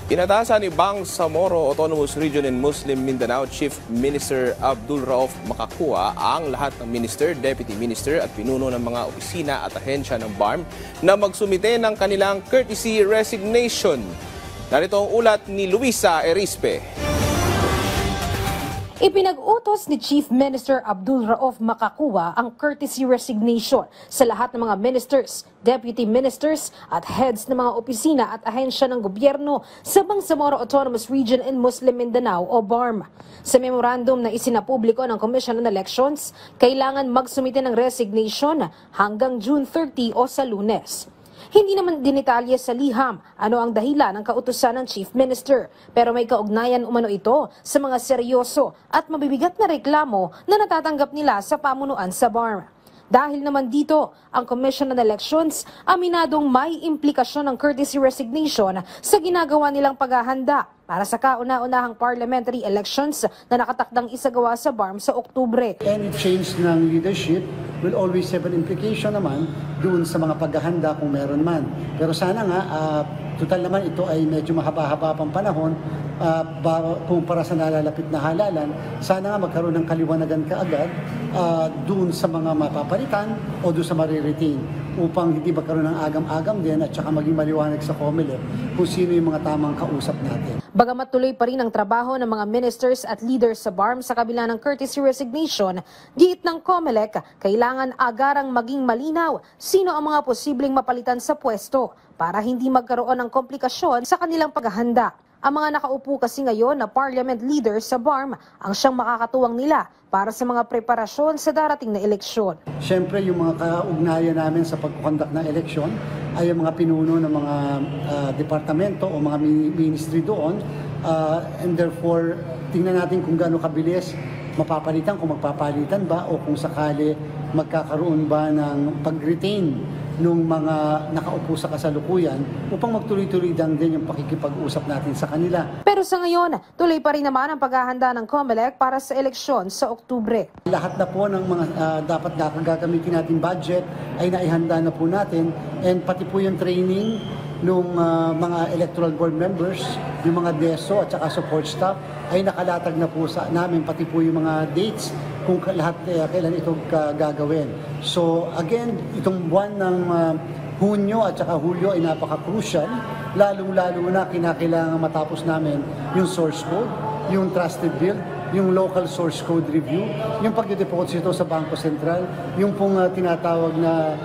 Inatasan ni Bangsamoro Autonomous Region in Muslim Mindanao Chief Minister Abdul Rauf Makakua ang lahat ng minister, deputy minister at pinuno ng mga opisina at ahensya ng BARM na magsumite ng kanilang courtesy resignation. Narito ang ulat ni Luisa Erispe. Ipinag-utos ni Chief Minister Abdul Rauf Makakua ang courtesy resignation sa lahat ng mga ministers, deputy ministers at heads ng mga opisina at ahensya ng gobyerno sa Bangsamoro Autonomous Region in Muslim Mindanao o BARM. Sa memorandum na isinapubliko ng Commission on Elections, kailangan magsumite ng resignation hanggang June 30 o sa Lunes. Hindi naman dinitalye sa liham ano ang dahilan ng kautusan ng Chief Minister, pero may kaugnayan umano ito sa mga seryoso at mabibigat na reklamo na natatanggap nila sa pamunuan sa BARM. Dahil naman dito, ang Commission on Elections aminadong may implikasyon ng courtesy resignation sa ginagawa nilang paghahanda para sa kauna-unahang parliamentary elections na nakatakdang isagawa sa BARM sa Oktubre. Any change ng leadership will always have an implication naman doon sa mga paghahanda kung meron man. Pero sana nga, total naman ito ay medyo mahaba-haba pang panahon kumpara sa nalalapit na halalan. Sana nga magkaroon ng kaliwanagan kaagad doon sa mga mapapalitan o doon sa mariretain upang hindi magkaroon ng agam-agam din at saka maging maliwanag sa COMELEC kung sino yung mga tamang kausap natin. Bagamat tuloy pa rin ang trabaho ng mga ministers at leaders sa BARM sa kabila ng courtesy resignation, giit ng COMELEC, kailangan agarang maging malinaw sino ang mga posibleng mapalitan sa pwesto para hindi magkaroon ng komplikasyon sa kanilang paghahanda. Ang mga nakaupo kasi ngayon na parliament leader sa BARM ang siyang makakatuwang nila para sa mga preparasyon sa darating na eleksyon. Siyempre, yung mga kaugnayan namin sa pagkukondak ng eleksyon ay yung mga pinuno ng mga departamento o mga ministry doon. And therefore, tingnan natin kung gaano kabilis mapapalitan, kung magpapalitan ba o kung sakali magkakaroon ba ng pag-retain nung mga nakaupo sa kasalukuyan upang magtuloy-tuloy din yung pakikipag-usap natin sa kanila. Pero sa ngayon, tuloy pa rin naman ang paghahanda ng COMELEC para sa eleksyon sa Oktubre. Lahat na po ng mga dapat gagamitin natin budget ay naihanda na po natin, and pati po yung training ng mga electoral board members, yung mga DESO at saka support staff ay nakalatag na po sa namin, pati po yung mga dates kung lahat kailan ito gagawin. So again, itong buwan ng Hunyo at saka Hulyo ay napaka-crucial, lalong-lalo na kinakailangan matapos namin yung source code, yung trusted build, yung local source code review, yung pag-deposit ito sa Bangko Sentral, yung pong tinatawag na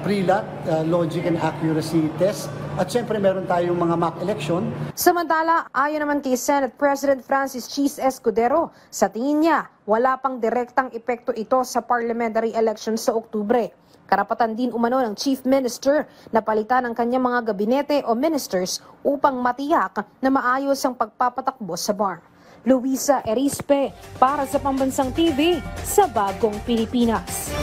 pre-lot, logic and accuracy test, at syempre meron tayong mga mock election. Samantala, ayon naman kay Senate President Francis Cheese Escudero, sa tingin niya, wala pang direktang epekto ito sa parliamentary election sa Oktubre. Karapatan din umano ng Chief Minister na palitan ang kanyang mga gabinete o ministers upang matiyak na maayos ang pagpapatakbo sa BARM. Luisa Erispe para sa Pambansang TV sa Bagong Pilipinas.